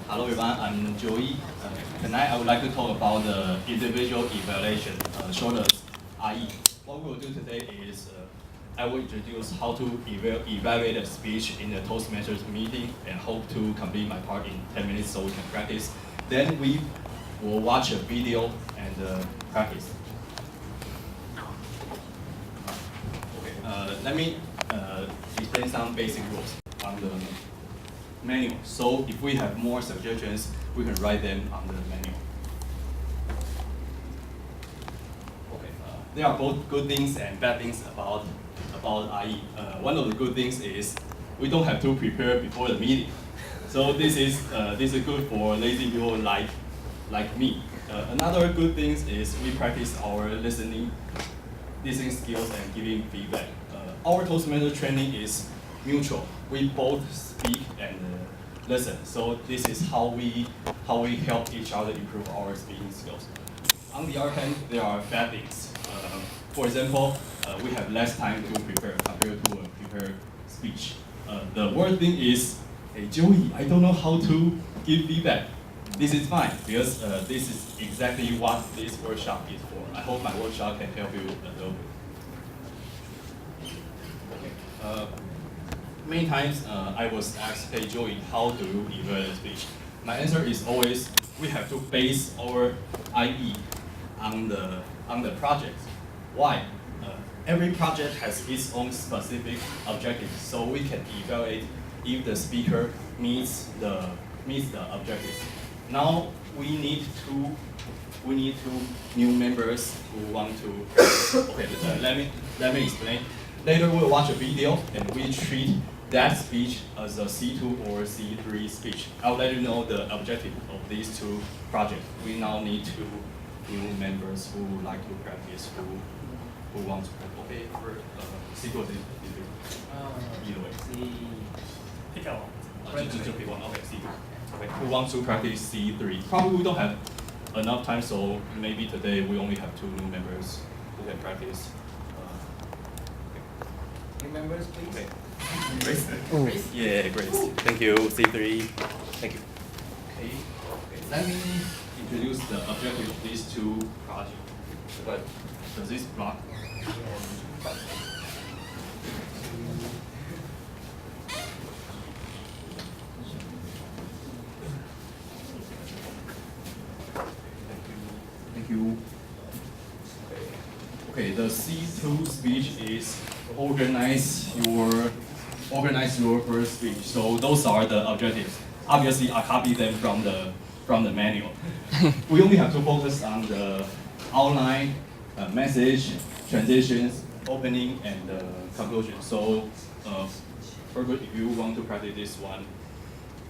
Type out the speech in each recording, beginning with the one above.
Hello everyone, I'm Joey. Tonight I would like to talk about the individual evaluation, short as IE. What we will do today is I will introduce how to evaluate a speech in the Toastmasters meeting and hope to complete my part in 10 minutes so we can practice. Then we will watch a video and practice. Okay, let me explain some basic rules on the manual. So if we have more suggestions, we can write them on the manual. Okay, there are both good things and bad things about IE. One of the good things is we don't have to prepare before the meeting. So this is good for lazy people like me. Another good thing is we practice our listening skills and giving feedback. Our Toastmaster training is mutual. We both speak and listen. So this is how we help each other improve our speaking skills. On the other hand, there are bad things. For example, we have less time to prepare compared to a prepared speech. The worst thing is, hey Joey, I don't know how to give feedback. This is fine because this is exactly what this workshop is for. I hope my workshop can help you a little bit. Okay. Many times I was asked, hey Joey, how do you evaluate a speech? My answer is always, we have to base our IE on the project. Why? Every project has its own specific objectives, so we can evaluate if the speaker meets the objectives. Now we need two new members who want to. Okay, let me explain. Later we'll watch a video and we treat that speech as a C2 or C3 speech. I'll let you know the objective of these two projects. We now need two new members who would like to practice, who want to practice. Okay, for C2 or C3? Either way. Pick one. Just pick one. Okay, C2. Okay, who wants to practice C3? Probably we don't have enough time, so maybe today we only have two new members who can practice. New members, please. Okay. Grace? Grace? Yeah, Grace. Thank you, C3. Thank you. Okay. Let me introduce the objective of these two projects. But does this block? Thank you. Okay, the C2 speech is organize your first speech. So those are the objectives. Obviously, I copied them from the manual. We only have to focus on the outline, message, transitions, opening, and conclusion. So, if you want to practice this one,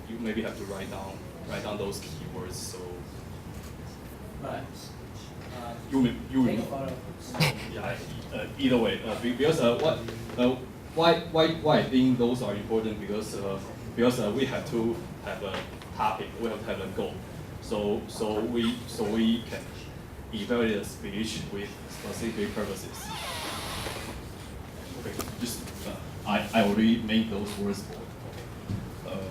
you maybe have to write down those keywords. So, Right. you yeah. Either way, because why I think those are important because we have to have a topic, we have to have a goal, so we can evaluate the speech with specific purposes. Okay, just I already made those words for. Okay.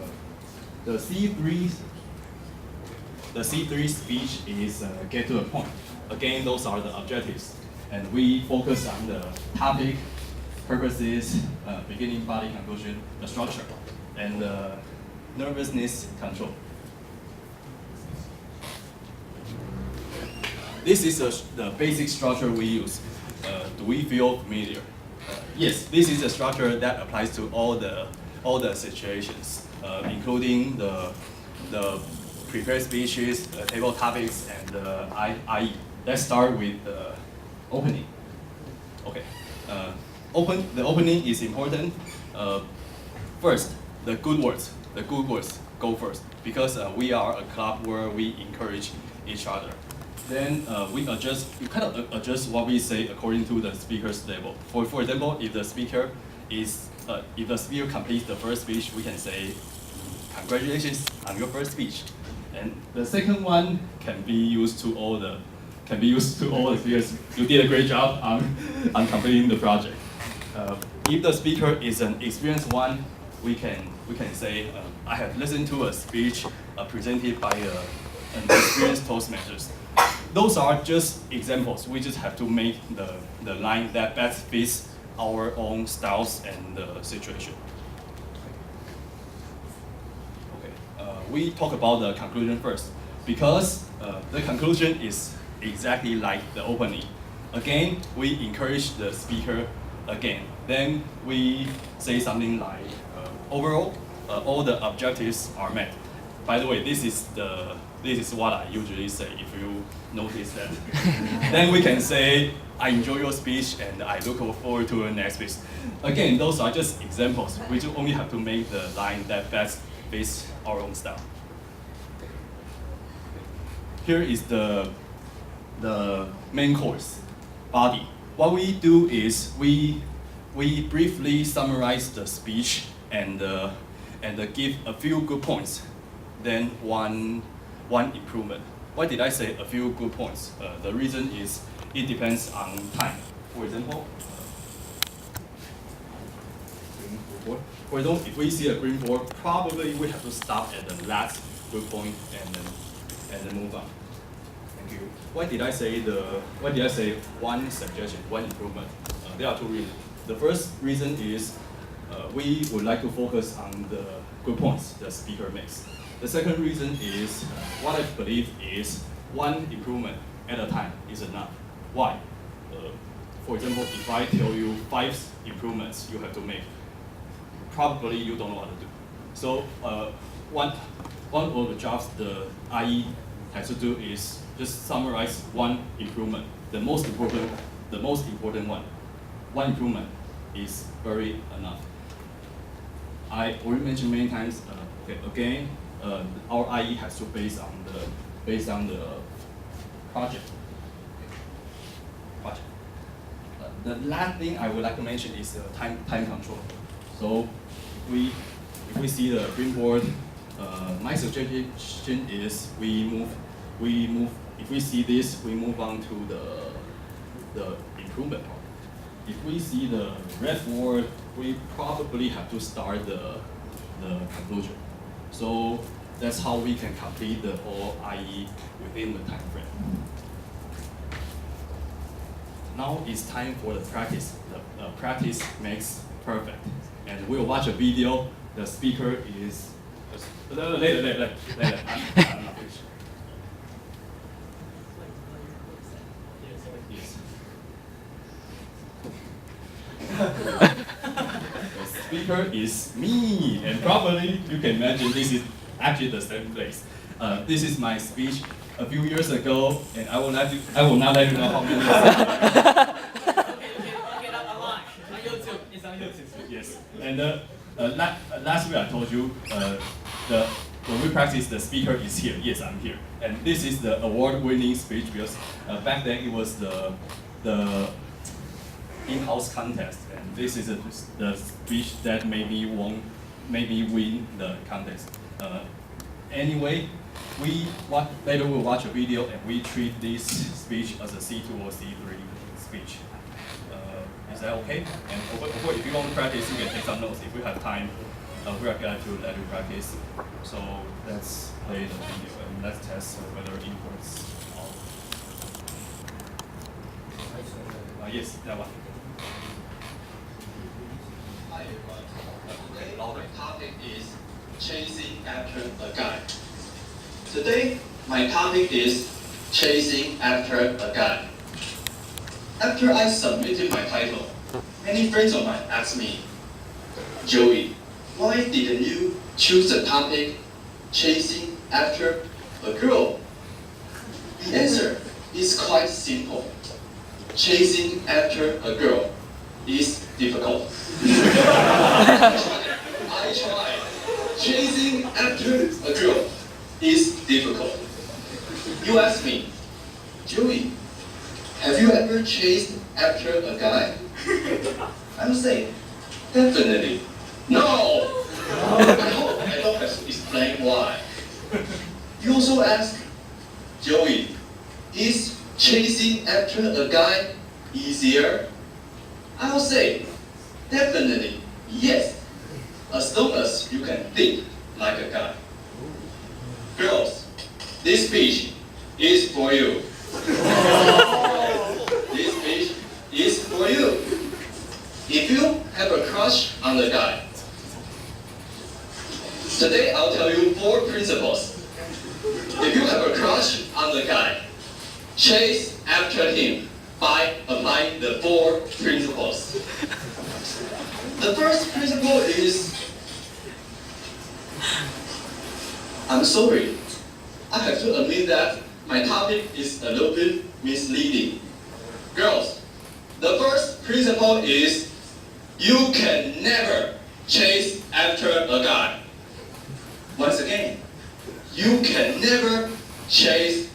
The C3 speech is get to the point. Again, those are the objectives. And we focus on the topic, purposes, beginning, body, conclusion, the structure, and nervousness control. This is the basic structure we use. Do we feel familiar? Yes, this is a structure that applies to all the situations, including the prepared speeches, table topics, and IE. Let's start with the opening. Okay. The opening is important. First, the good words. The good words go first because we are a club where we encourage each other. Then we kind of adjust what we say according to the speaker's level. For example, if the speaker completes the first speech, we can say, "Congratulations on your first speech." And the second one can be used to all the speakers. You did a great job on completing the project. If the speaker is an experienced one, we can say, I have listened to a speech presented by an experienced Toastmasters. Those are just examples. We just have to make the line that best fits our own styles and the situation. Okay, we talk about the conclusion first, because the conclusion is exactly like the opening. Again, we encourage the speaker again. Then we say something like, overall, all the objectives are met. By the way, this is what I usually say if you notice that. Then we can say, I enjoy your speech and I look forward to the next speech. Again, those are just examples. We just only have to make the line that best fits our own style. Here is the main course, body. What we do is we briefly summarize the speech and give a few good points, then one improvement. Why did I say a few good points? The reason is it depends on time. For example, if we see a green board, probably we have to stop at the last good point and then move on. Thank you. Why did I say one suggestion, one improvement? There are two reasons. The first reason is we would like to focus on the good points the speaker makes. The second reason is what I believe is one improvement at a time is enough. Why? For example, if I tell you 5 improvements you have to make, probably you don't know what to do. So one of the jobs the IE has to do is just summarize one improvement, the most important one. One improvement is very enough. I already mentioned many times. Again, our IE has to based on the project. The last thing I would like to mention is time control. So if we see the green board, my suggestion is we move. If we see this, we move on to the improvement part. If we see the red board, we probably have to start the conclusion. So that's how we can complete the whole IE within the time frame. Now it's time for the practice. The practice makes perfect. And we'll watch a video. The speaker is later. I'm not finished. The speaker is me, and probably you can imagine this is actually the same place. This is my speech a few years ago, and I will not let you know how many years ago. Okay, I'm on YouTube. It's on YouTube. Yes, and last week I told you when we practice, the speaker is here. Yes, I'm here, and this is the award-winning speech because back then it was the in-house contest, and this is the speech that made me win the contest. Anyway, later we'll watch a video and we treat this speech as a C2 or C3 speech. Is that okay? And if you want to practice, you can take some notes. If we have time, we are glad to let you practice. So let's play the video and let's test whether it works. Yes, that one. Hi everyone. Today my topic is chasing after a guy. Today my topic is chasing after a guy. After I submitted my title, many friends of mine asked me, Joey, why didn't you choose the topic chasing after a girl? The answer is quite simple. Chasing after a girl is difficult. I tried. Chasing after a girl is difficult. You ask me, Joey, have you ever chased after a guy? I'm saying, definitely no. I hope I don't have to explain why. You also ask, Joey, is chasing after a guy easier? I'll say, definitely yes. as long as you can think like a guy. Girls, this speech is for you. This speech is for you. If you have a crush on the guy, today I'll tell you 4 principles. If you have a crush on the guy, chase after him by applying the 4 principles. The first principle is, I'm sorry, I have to admit that my topic is a little bit misleading. Girls, the first principle is, you can never chase after a guy. Once again, you can never chase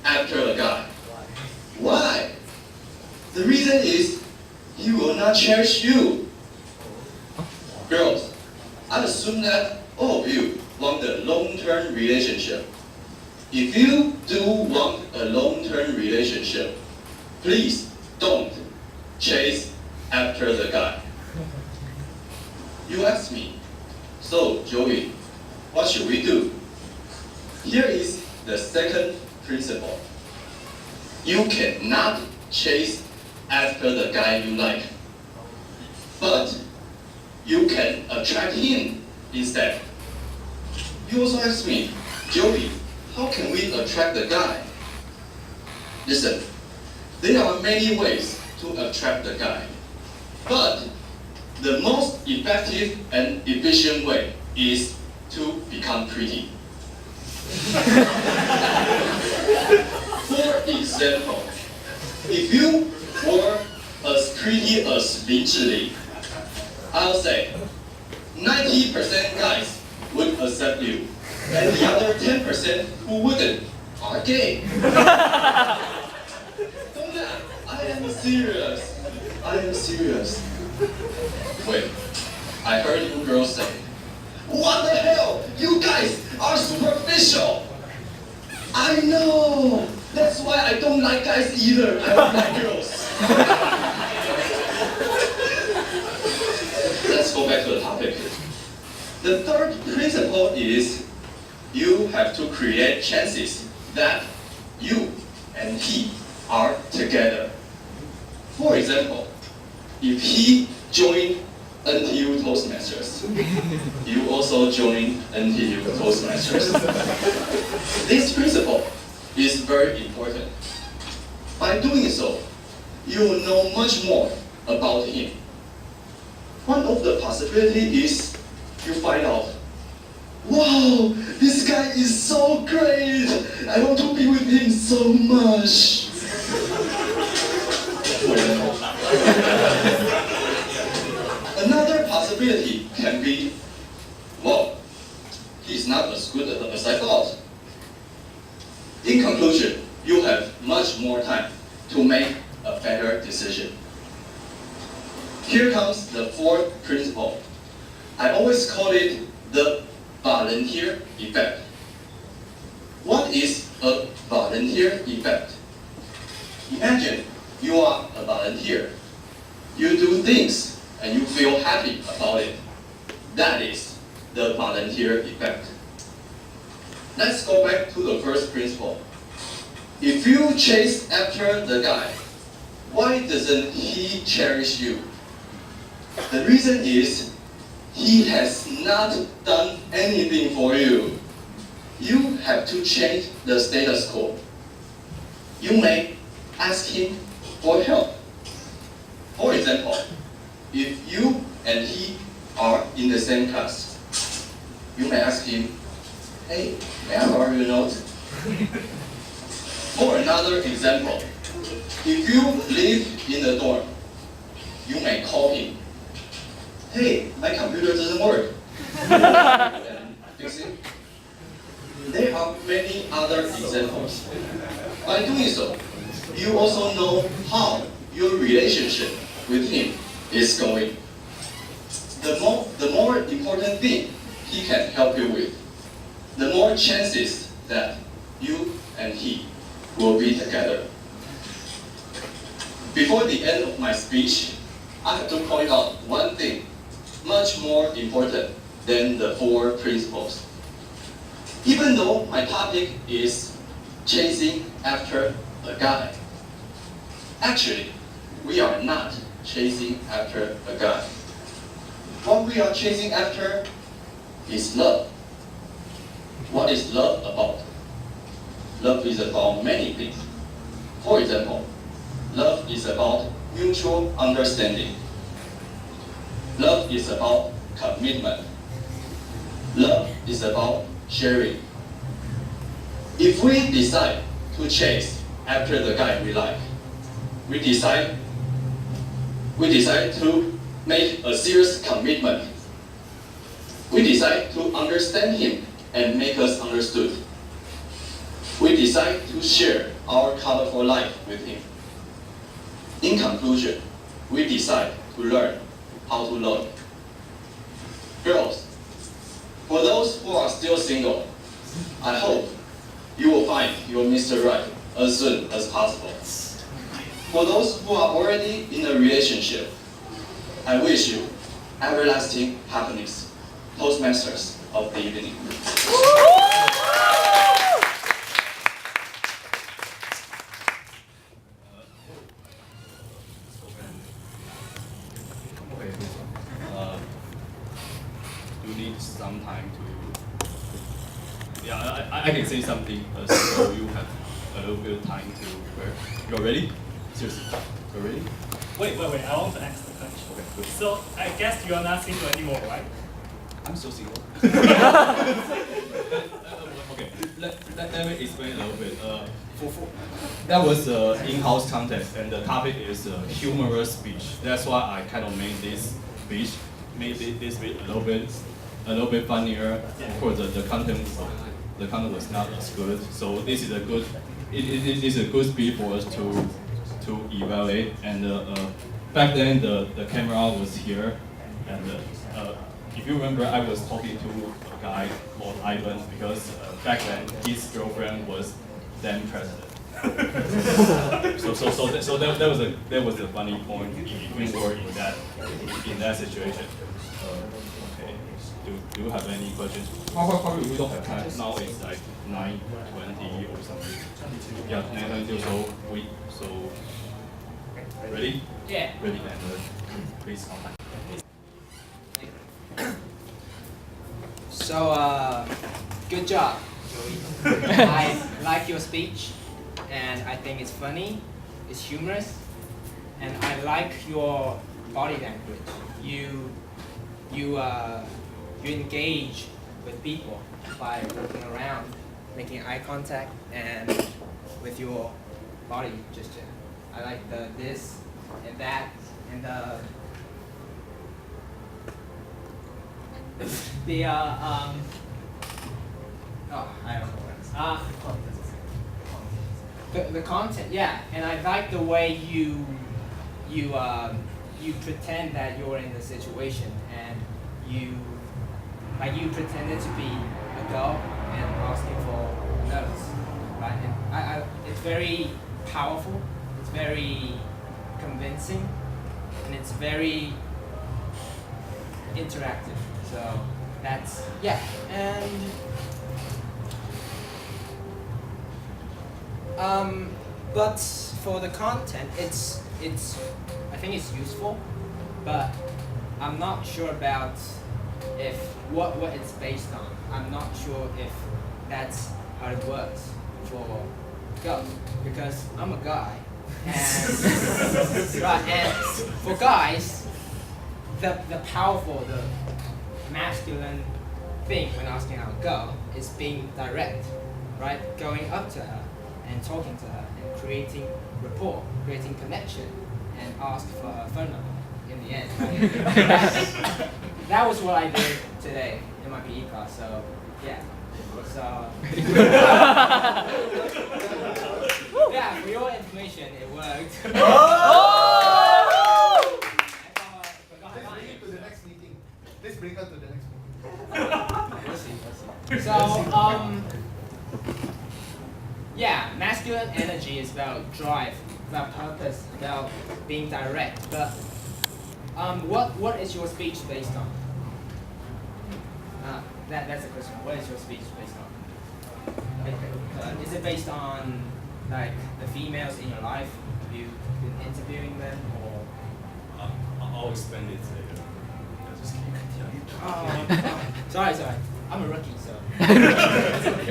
after a guy. Why? The reason is, he will not cherish you. Girls, I assume that all of you want a long-term relationship. If you do want a long-term relationship, please don't chase after the guy. You ask me, so Joey, what should we do? Here is the second principle. You cannot chase after the guy you like, but you can attract him instead. You also ask me, Joey, how can we attract the guy? Listen, there are many ways to attract the guy, but the most effective and efficient way is to become pretty. For example, if you were as pretty as Lin Zhili, I'll say 90% guys would accept you, and the other 10% who wouldn't are gay. Don't laugh. I am serious. I am serious. Wait, I heard you girls say, what the hell? You guys are superficial. I know. That's why I don't like guys either. I don't like girls. Let's go back to the topic. The third principle is, you have to create chances that you and he are together. For example, if he joined NTU Toastmasters, you also join NTU Toastmasters. This principle is very important. By doing so, you will know much more about him. One of the possibilities is you find out, wow, this guy is so great. I want to be with him so much. Another possibility can be, well, he's not as good as I thought. In conclusion, you have much more time to make a better decision. Here comes the 4th principle. I always call it the volunteer effect. What is a volunteer effect? Imagine you are a volunteer. You do things and you feel happy about it. That is the volunteer effect. Let's go back to the first principle. If you chase after the guy, why doesn't he cherish you? The reason is, he has not done anything for you. You have to change the status quo. You may ask him for help. For example, if you and he are in the same class, you may ask him, hey, may I borrow your note? For another example, if you live in a dorm, you may call him, hey, my computer doesn't work. And fix it. There are many other examples. By doing so, you also know how your relationship with him is going. The more important thing he can help you with, the more chances that you and he will be together. Before the end of my speech, I have to point out one thing. much more important than the 4 principles. Even though my topic is chasing after a guy, actually, we are not chasing after a guy. What we are chasing after is love. What is love about? Love is about many things. For example, love is about mutual understanding. Love is about commitment. Love is about sharing. If we decide to chase after the guy we like, we decide to make a serious commitment. We decide to understand him and make us understood. We decide to share our colorful life with him. In conclusion, we decide to learn how to love. Girls, for those who are still single, I hope you will find your Mr. Right as soon as possible. For those who are already in a relationship, I wish you everlasting happiness. Toastmasters of the evening. You need some time to. Yeah, I can say something so you have a little bit of time to prepare. You're ready? Seriously, you're ready? Wait, I want to ask the question. Okay, good. So, I guess you're not single anymore, right? I'm so single. Okay, let me explain a little bit. That was in-house content, and the topic is humorous speech. That's why I kind of made this speech a little bit funnier. Of course, the content was not as good. So this is a good it is a good speech for us to evaluate. And back then the camera was here, and if you remember, I was talking to a guy called Ivan because back then his girlfriend was then president. so that was a funny point if we were in that situation. Okay. Do you have any questions? Probably we don't have time. Now it's like 9:20 or something. Yeah, 9:20. So ready? Yeah. Ready, and please come. So, good job, Joey. I like your speech, and I think it's funny, it's humorous, and I like your body language. You engage with people by walking around, making eye contact, and with your body gesture. I like the this and that and the I don't know what it's the content, yeah, and I like the way you pretend that you're in the situation, and you pretended to be a girl and asking for notes, right? And it's very powerful, it's very convincing, and it's very interactive. So that's, yeah, and but for the content, it's I think it's useful, but I'm not sure about if what it's based on. I'm not sure if that's how it works for girls, because I'm a guy, and right, and for guys, the powerful, the masculine thing when asking out a girl is being direct, right? Going up to her and talking to her and creating rapport, creating connection, and ask for her phone number in the end. That was what I did today in my PE class, so yeah. So yeah, for your information, it worked. Let's bring her to the next meeting. We'll see. So, yeah, masculine energy is about drive, about purpose, about being direct. But What is your speech based on? That's the question. What is your speech based on? Is it based on like the females in your life? Have you been interviewing them or? I'll explain it later. I just keep Sorry. I'm a rookie, so.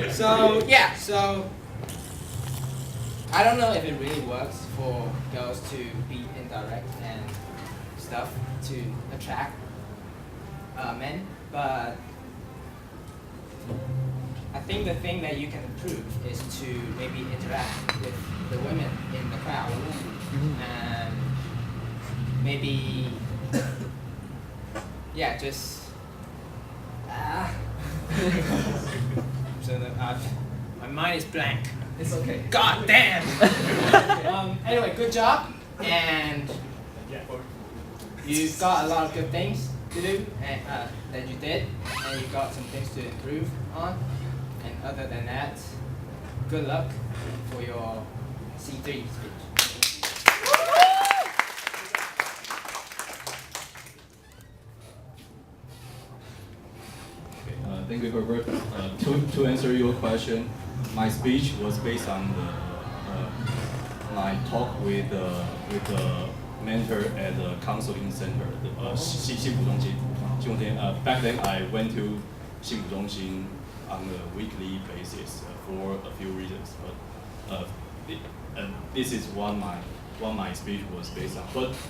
So I don't know if it really works for girls to be indirect and stuff to attract men, but I think the thing that you can improve is to maybe interact with the women in the crowd and maybe just so my mind is blank. It's okay. God damn. Anyway, good job, and you've got a lot of good things to do and that you did, and you've got some things to improve on. And other than that, good luck for your C3 speech. Thank you, Herbert. To answer your question, my speech was based on my talk with the mentor at the counseling center, 幸福中心. Back then, I went to 幸福中心 on a weekly basis for a few reasons, but this is what my speech was based on.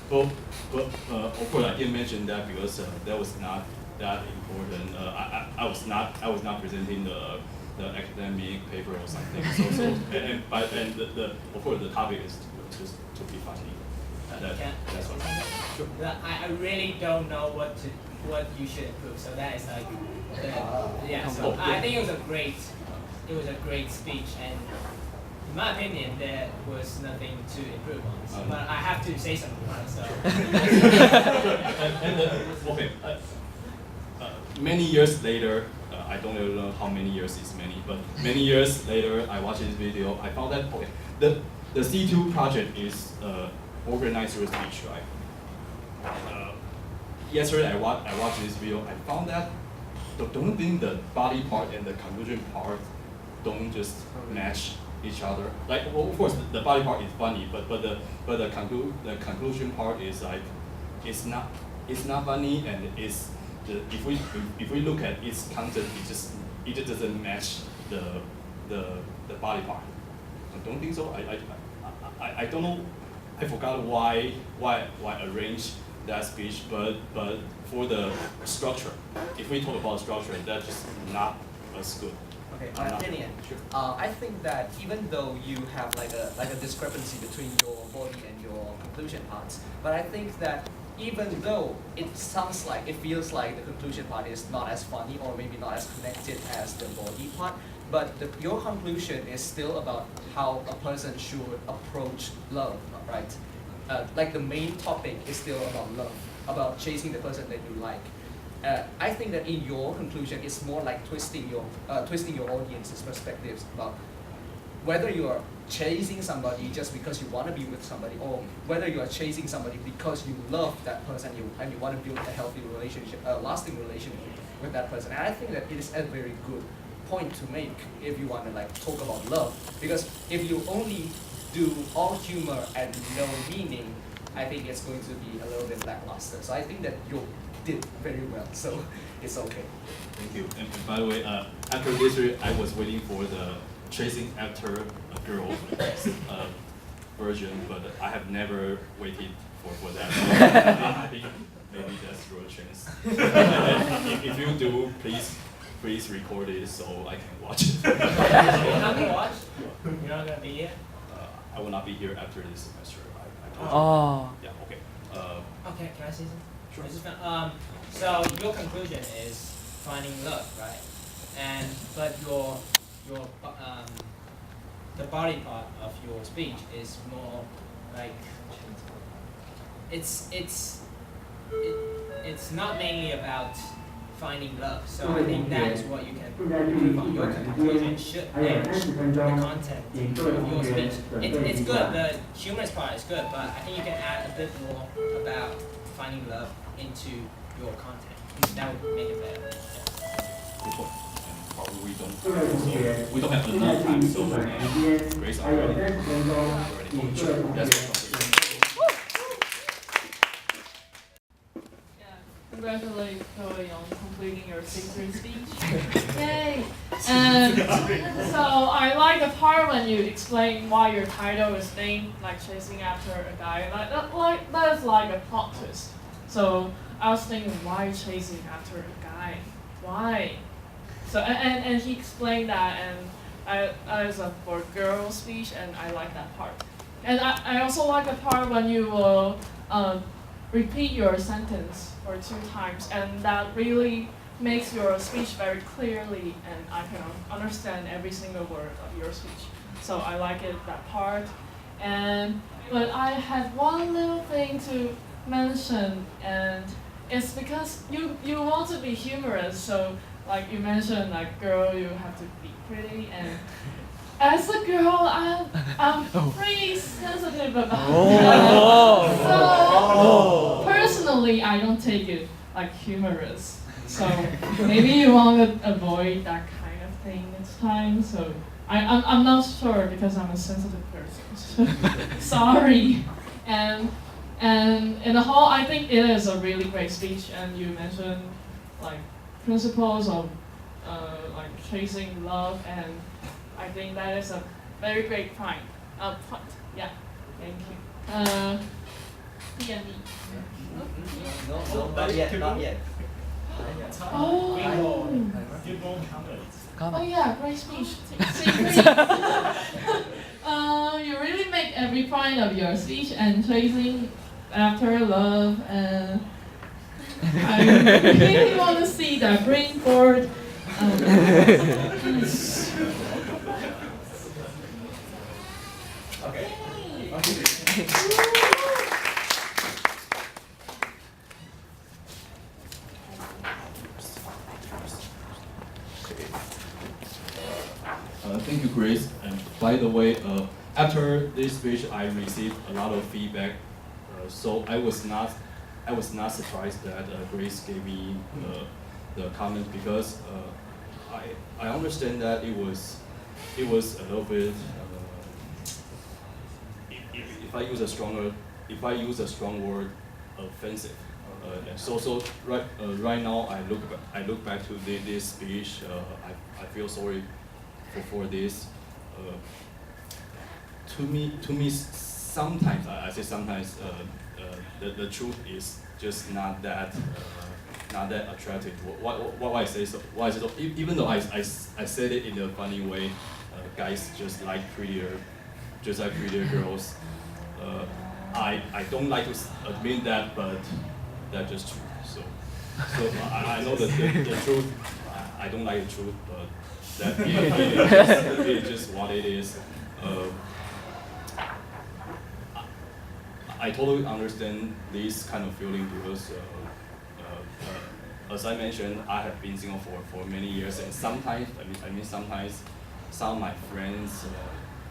But of course, I didn't mention that because that was not that important. I was not presenting the academic paper or something. Of course the topic is just to be funny. That's what. Sure. I really don't know what you should improve. So that is like So I think it was a great speech, and in my opinion, there was nothing to improve on. So, but I have to say something, right? So. Okay. Many years later, I don't really know how many years is many, but many years later, I watched this video. I found that the C2 project is organizer speech, right? Yesterday, I watched this video. I found that don't think the body part and the conclusion part don't just match each other. Like, well, of course, the body part is funny, but the conclusion part is like it's not funny, and it's if we look at its content, it just doesn't match the body part. I don't think so. I don't know. I forgot why arrange that speech, but for the structure, if we talk about structure, that's just not as good. Okay, my opinion. Sure. I think that even though you have like a discrepancy between your body and your conclusion parts, but I think that even though it feels like the conclusion part is not as funny or maybe not as connected as the body part, but your conclusion is still about how a person should approach love, right? Like the main topic is still about love, about chasing the person that you like. I think that in your conclusion, it's more like twisting your audience's perspectives about whether you are chasing somebody just because you want to be with somebody, or whether you are chasing somebody because you love that person and you want to build a healthy relationship, a lasting relationship with that person. And I think that it is a very good point to make if you want to like talk about love, because if you only do all humor and no meaning, I think it's going to be a little bit lackluster. So I think that you did very well, so it's okay. Thank you. And by the way, after this, I was waiting for the chasing after a girl version, but I have never waited for that. I think maybe that's your chance. If you do, please record it so I can watch it. You're not gonna watch? You're not gonna be here? I will not be here after this semester. Yeah. Okay. Okay. Can I say something? Sure. So your conclusion is finding love, right? But the body part of your speech is more like it's not mainly about finding love. So I think that is what you can improve on. Your conclusion should match the content of your speech. It's good. The humorous part is good, but I think you can add a bit more about finding love into your content. That would make it better. Good point. And probably we don't have enough time, so Grace already. That's Congratulations, Chloe, on completing your victory speech. Yay! And so I like the part when you explain why your title is named like chasing after a guy. That is like a plot twist. So I was thinking, why chasing after a guy? Why? So and he explained that, and I was a for girl speech, and I like that part. And I also like the part when you will repeat your sentence for 2 times, and that really makes your speech very clearly, and I can understand every single word of your speech. So I like it, that part. But I had one little thing to mention, and it's because you want to be humorous. So like you mentioned, like girl, you have to be pretty, and as a girl, I'm pretty sensitive about that. So personally, I don't take it like humorous. So maybe you want to avoid that kind of thing next time. So I'm not sure because I'm a sensitive person. Sorry. And in the whole, I think it is a really great speech. And you mentioned like principles of like chasing love, and I think that is a very great point. Yeah, thank you. D&D. No, not yet, not yet. Oh. Give more comments. Oh yeah, great speech. You really make every point of your speech and chasing after love, and I really want to see that brain board. Thank you, Grace. And by the way, after this speech, I received a lot of feedback. So I was not surprised that Grace gave me the comment, because I understand that it was a little bit. If I use a strong word, offensive. So right now I look back to this speech. I feel sorry for this. To me, sometimes I say sometimes the truth is just not that attractive. Why I say so? Why I say so? Even though I said it in a funny way, guys just like prettier girls. I don't like to admit that, but that's just true. So I know the truth. I don't like the truth, but that it is just what it is. I totally understand this kind of feeling, because as I mentioned, I have been single for many years, and sometimes sometimes some of my friends.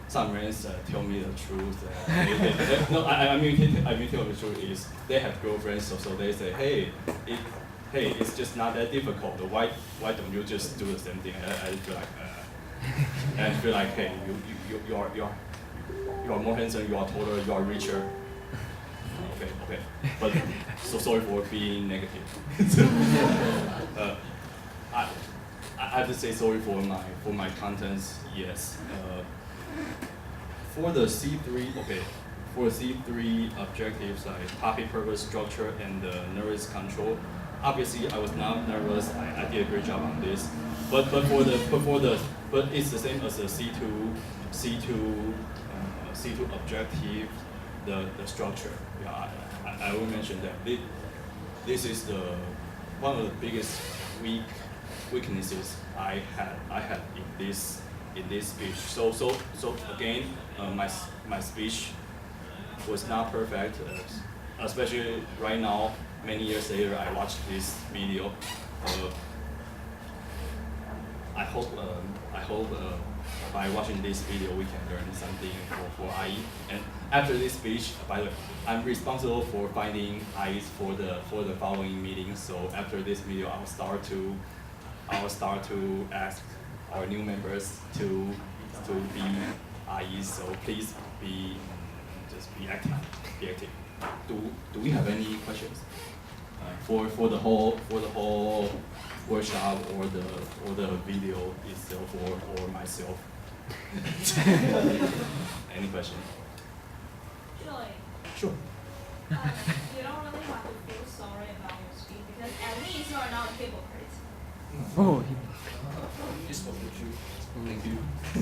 Some friends tell me the truth. No, I mean tell the truth is they have girlfriends, so they say, hey, it's just not that difficult. Why don't you just do the same thing? I feel like, hey, you are more handsome, you are taller, you are richer. Okay, but so sorry for being negative. I have to say sorry for my contents. Yes. For the C3 objectives like topic, purpose, structure, and nervous control. Obviously, I was not nervous. I did a great job on this. But it's the same as the C2 objective, the structure. Yeah, I will mention that this is one of the biggest weaknesses I had in this speech. So again, my speech was not perfect, especially right now. Many years later, I watched this video. I hope by watching this video, we can learn something for IE. And after this speech, by the way, I'm responsible for finding IEs for the following meetings. So after this video, I'll start to ask our new members to be IEs. So please just be active. Be active. Do we have any questions for the whole workshop or the video itself or myself? Any question? Julie, Sure. you don't really have to feel sorry about your speech because at least you are not a hypocrite. Oh. You spoke the truth. Thank you. I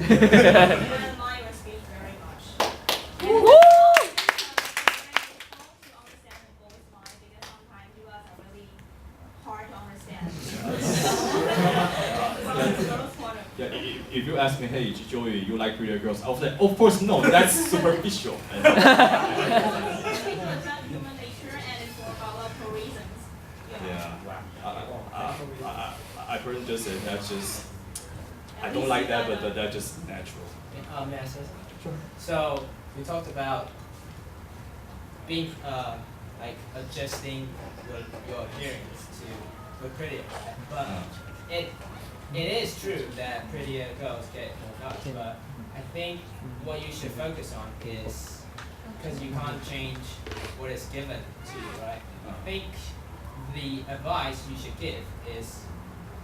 admire your speech very much. Woo! To understand the boys' mind because sometimes you guys are really hard to understand. Yeah, if you ask me, hey, Joey, you like prettier girls? I'll say, of course no, that's superficial. It's about human nature and it's for biological reasons. Yeah. I personally just say that's just, I don't like that, but that's just natural. May I say something? Sure. So we talked about being like adjusting your appearance to look prettier, but it is true that prettier girls get more nuts. But I think what you should focus on is because you can't change what is given to you, right? I think the advice you should give is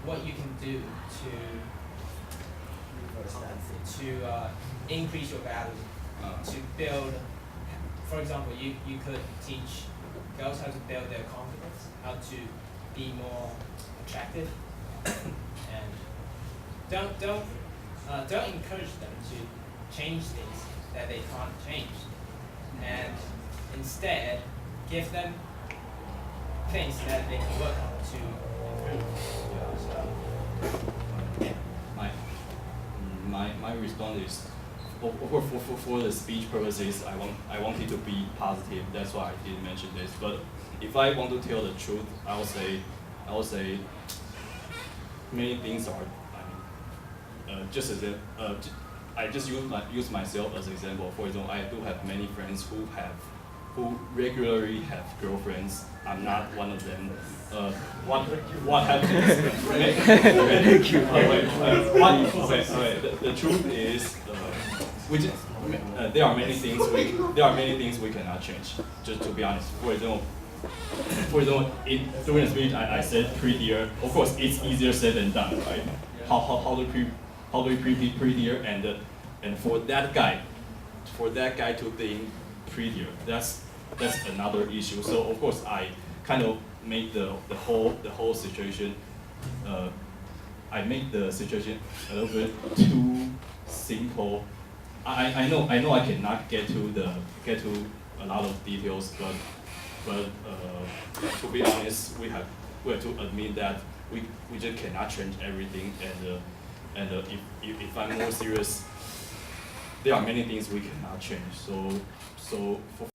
what you can do to increase your value, to build. For example, you could teach girls how to build their confidence, how to be more attractive, and don't encourage them to change things that they can't change, and instead give them things that they can work on to improve. My response is, for the speech purposes, I want it to be positive. That's why I didn't mention this. But if I want to tell the truth, I will say many things are. I just use myself as an example. For example, I do have many friends who regularly have girlfriends. I'm not one of them. What happens? Thank you. The truth is, there are many things we cannot change. Just to be honest. For example, during the speech, I said prettier. Of course, it's easier said than done, right? How do we be prettier and for that guy to think prettier, that's another issue. So of course I kind of make the whole situation. I make the situation a little bit too simple. I know I cannot get to a lot of details, but to be honest, we have to admit that we just cannot change everything, and if I'm more serious, there are many things we cannot change. So for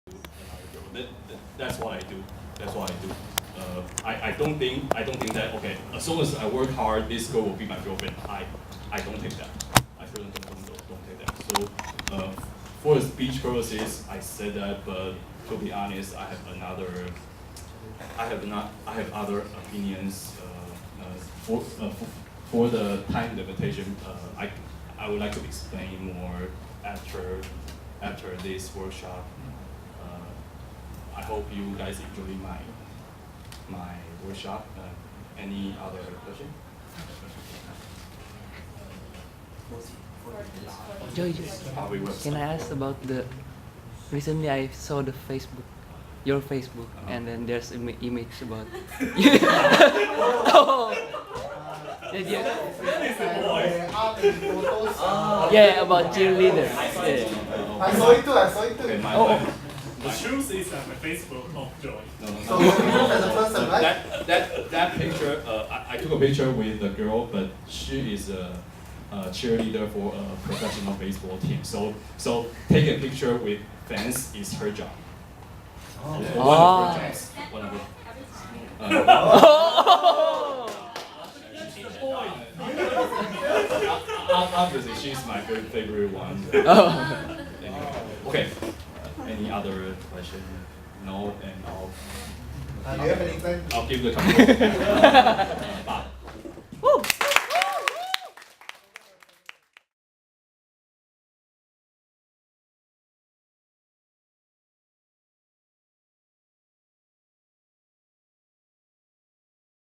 that's what I do. That's what I do. I don't think that, okay, as soon as I work hard, this girl will be my girlfriend. I don't take that. I certainly don't take that. So for the speech purposes, I said that, but to be honest, I have other opinions. For the time limitation, I would like to explain more after this workshop. I hope you guys enjoy my workshop. Any other question? Joy, can I ask about recently I saw your Facebook, and then there's an image about oh. Yeah, about cheerleaders. Yeah. I saw it too. Okay, The truth is on my Facebook of Joy. So you as a person, right? That picture, I took a picture with the girl, but she is a cheerleader for a professional baseball team. So taking a picture with fans is her job. One of her jobs. One of her. obviously, she's my favorite one. Oh. Anyway, okay. Any other question? No, and Do you have any plan? I'll give the control. But